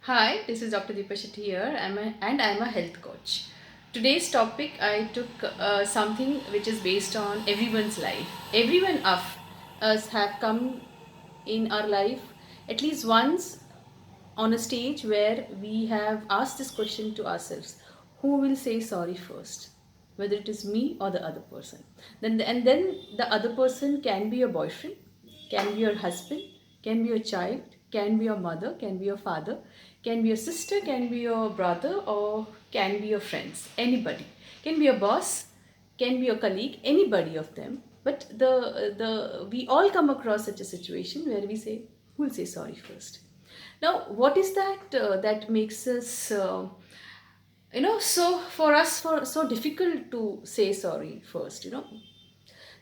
Hi, this is Dr. Deepa Shetty here. I'm a health coach. Today's topic I took something which is based on everyone's life. Everyone of us have come in our life at least once on a stage where we have asked this question to ourselves: Who will say sorry first? Whether it is me or the other person. Then the other person can be your boyfriend, can be your husband, can be your child, can be your mother, can be your father, can be your sister, can be your brother, or can be your friends. Anybody. Can be your boss, can be your colleague, anybody of them. But the we all come across such a situation where we say, who will say sorry first? Now, what is that makes us so for us for so difficult to say sorry first?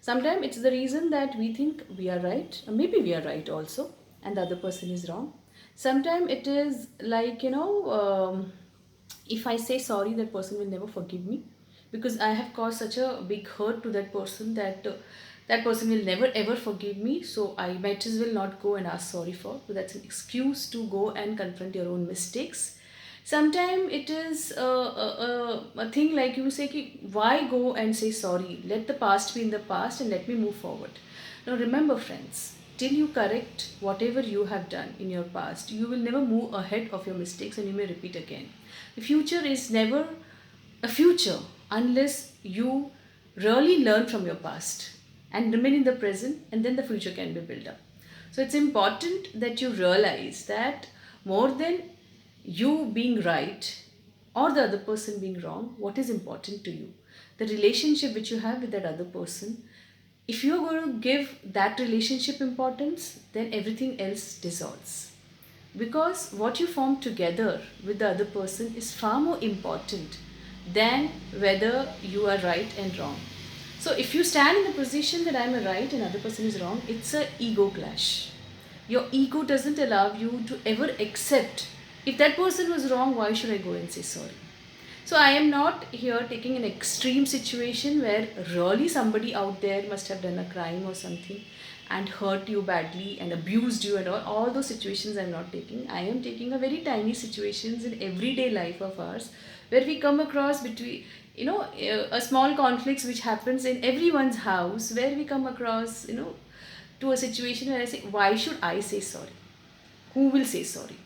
Sometimes it's the reason that we think we are right, or maybe we are right also, and the other person is wrong. Sometimes it is like, if I say sorry, that person will never forgive me because I have caused such a big hurt to that person that that person will never ever forgive me. So I might as well not go and ask sorry for. So that's an excuse to go and confront your own mistakes. Sometimes it is a thing like you say, ki, why go and say sorry? Let the past be in the past and let me move forward. Now remember, friends, till you correct whatever you have done in your past, you will never move ahead of your mistakes and you may repeat again. The future is never a future unless you really learn from your past and remain in the present, and then the future can be built up. So it's important that you realize that more than you being right or the other person being wrong, what is important to you? The relationship which you have with that other person. If you're going to give that relationship importance, then everything else dissolves. Because what you form together with the other person is far more important than whether you are right and wrong. So if you stand in the position that I'm a right and other person is wrong, it's a ego clash. Your ego doesn't allow you to ever accept, if that person was wrong, why should I go and say sorry? So I am not here taking an extreme situation where really somebody out there must have done a crime or something and hurt you badly and abused you and all those situations I'm not taking. I am taking a very tiny situations in everyday life of ours where we come across between, a small conflicts which happens in everyone's house, where we come across, to a situation where I say, why should I say sorry? Who will say sorry?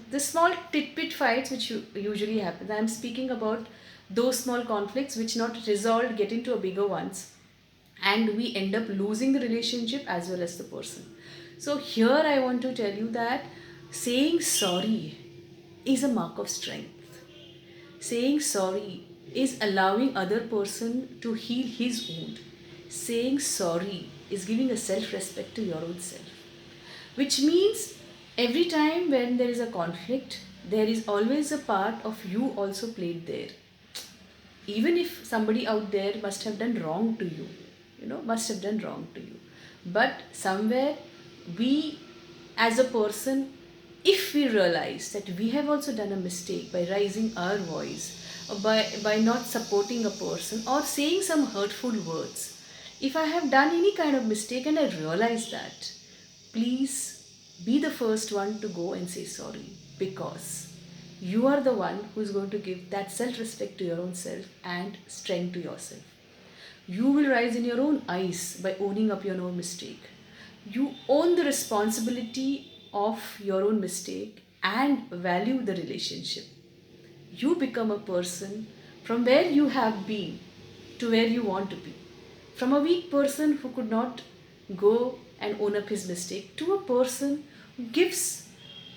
The small tit fights which usually happen. I'm speaking about those small conflicts which not resolved get into a bigger ones, and we end up losing the relationship as well as the person. So here I want to tell you that saying sorry is a mark of strength. Saying sorry is allowing other person to heal his wound. Saying sorry is giving a self-respect to your own self, which means every time when there is a conflict, there is always a part of you also played there. Even if somebody out there must have done wrong to you, must have done wrong to you, but somewhere we as a person, if we realize that we have also done a mistake by raising our voice, or by not supporting a person or saying some hurtful words, if I have done any kind of mistake and I realize that, please be the first one to go and say sorry, because you are the one who is going to give that self respect to your own self and strength to yourself. You will rise in your own eyes by owning up your own mistake. You own the responsibility of your own mistake and value the relationship. You become a person from where you have been to where you want to be. From a weak person who could not go and own up his mistake to a person who gives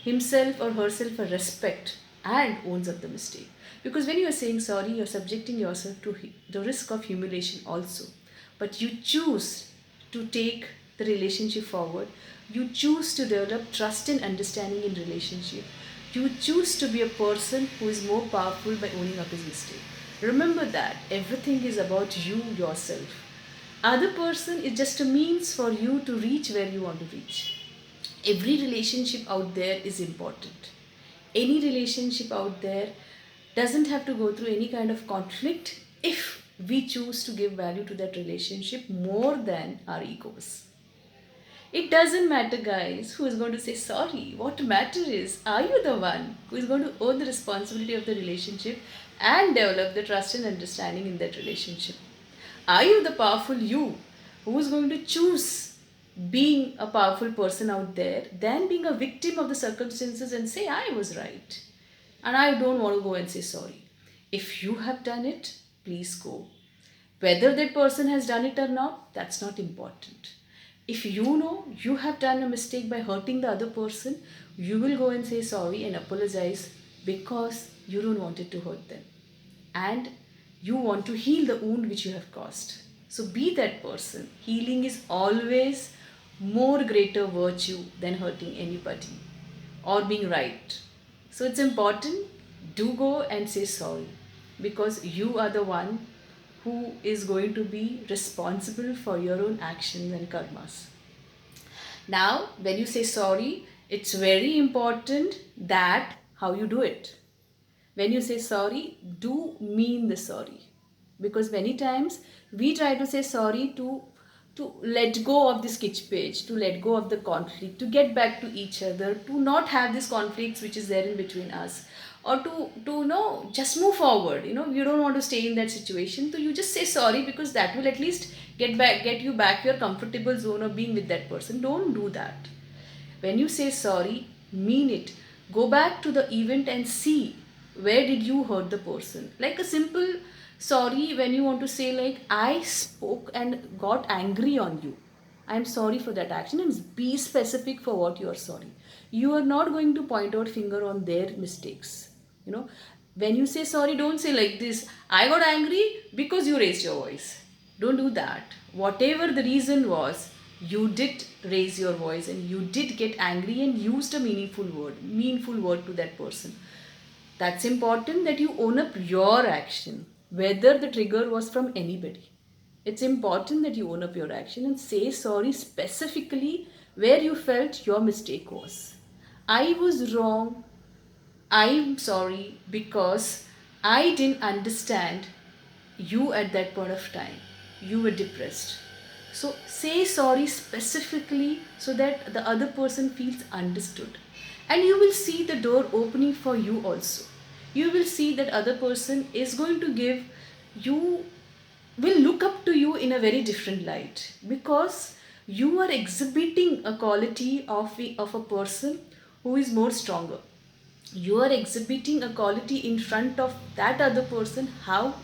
himself or herself a respect and owns up the mistake. Because when you are saying sorry, you're subjecting yourself to the risk of humiliation also. But you choose to take the relationship forward. You choose to develop trust and understanding in relationship. You choose to be a person who is more powerful by owning up his mistake. Remember that everything is about you yourself. Other person is just a means for you to reach where you want to reach. Every relationship out there is important. Any relationship out there doesn't have to go through any kind of conflict if we choose to give value to that relationship more than our egos. It doesn't matter, guys, who is going to say sorry. What matters is, are you the one who is going to own the responsibility of the relationship and develop the trust and understanding in that relationship? Are you the powerful you who is going to choose being a powerful person out there than being a victim of the circumstances and say, I was right and I don't want to go and say sorry? If you have done it, please go. Whether that person has done it or not, that's not important. If you know you have done a mistake by hurting the other person, you will go and say sorry and apologize because you don't want it to hurt them. And you want to heal the wound which you have caused. So be that person. Healing is always more greater virtue than hurting anybody or being right. So it's important, do go and say sorry because you are the one who is going to be responsible for your own actions and karmas. Now, when you say sorry, it's very important that how you do it. When you say sorry, do mean the sorry. Because many times we try to say sorry to let go of the sketch page, to let go of the conflict, to get back to each other, to not have this conflicts which is there in between us, or to just move forward. You don't want to stay in that situation, so you just say sorry because that will at least get you back your comfortable zone of being with that person. Don't do that. When you say sorry, mean it. Go back to the event and see where did you hurt the person. Like a simple sorry when you want to say like I spoke and got angry on you. I am sorry for that action and be specific for what you are sorry. You are not going to point out finger on their mistakes. When you say sorry, don't say like this, I got angry because you raised your voice. Don't do that. Whatever the reason was, you did raise your voice and you did get angry and used a meaningful word to that person. That's important that you own up your action, whether the trigger was from anybody. It's important that you own up your action and say sorry specifically where you felt your mistake was. I was wrong. I'm sorry because I didn't understand you at that point of time. You were depressed. So say sorry specifically so that the other person feels understood. And you will see the door opening for you also. You will see that other person is going to give you, will look up to you in a very different light because you are exhibiting a quality of a person who is more stronger. You are exhibiting a quality in front of that other person, how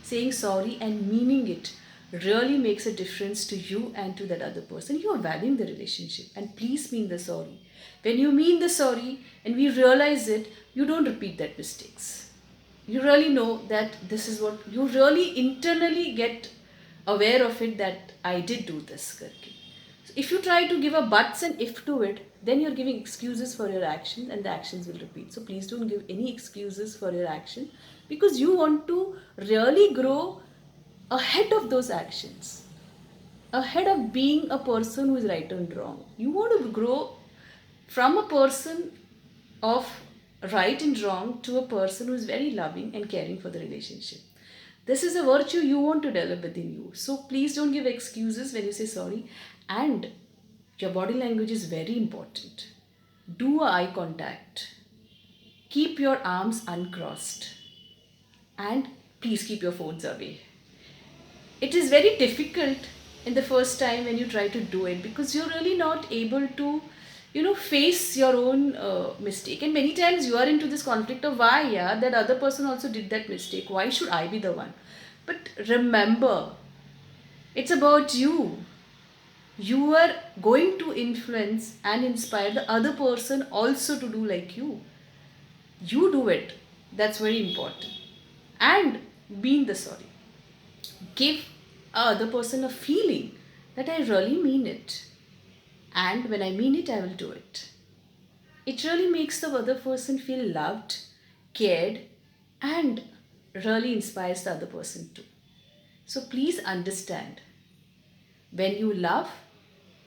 saying sorry and meaning it really makes a difference to you and to that other person. You are valuing the relationship and please mean the sorry. When you mean the sorry and we realize it, you don't repeat that mistakes. You really know that this is what you really internally get aware of it, that I did do this karke. So if you try to give a buts and if to it, then you're giving excuses for your actions and the actions will repeat. So please don't give any excuses for your action because you want to really grow ahead of those actions, ahead of being a person who is right and wrong. You want to grow from a person of right and wrong to a person who is very loving and caring for the relationship. This is a virtue you want to develop within you. So please don't give excuses when you say sorry. And your body language is very important. Do eye contact. Keep your arms uncrossed. And please keep your phones away. It is very difficult in the first time when you try to do it because you're really not able to face your own mistake, and many times you are into this conflict of why that other person also did that mistake, why should I be the one? But remember, it's about you. You are going to influence and inspire the other person also to do like you. You do it. That's very important. And being the sorry, give other person a feeling that I really mean it, and when I mean it, I will do it. It really makes the other person feel loved, cared, and really inspires the other person too. So please understand, when you love,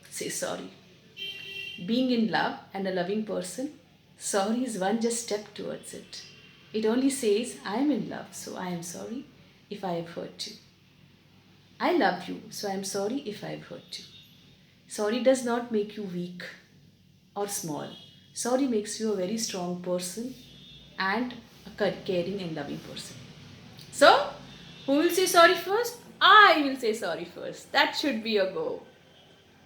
say sorry. Being in love and a loving person, sorry is one just step towards it. It only says, I am in love, so I am sorry if I have hurt you. I love you, so I am sorry if I have hurt you. Sorry does not make you weak or small. Sorry makes you a very strong person and a caring and loving person. So, who will say sorry first? I will say sorry first. That should be a go.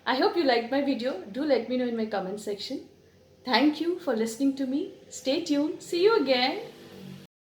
I hope you liked my video. Do let me know in my comment section. Thank you for listening to me. Stay tuned. See you again.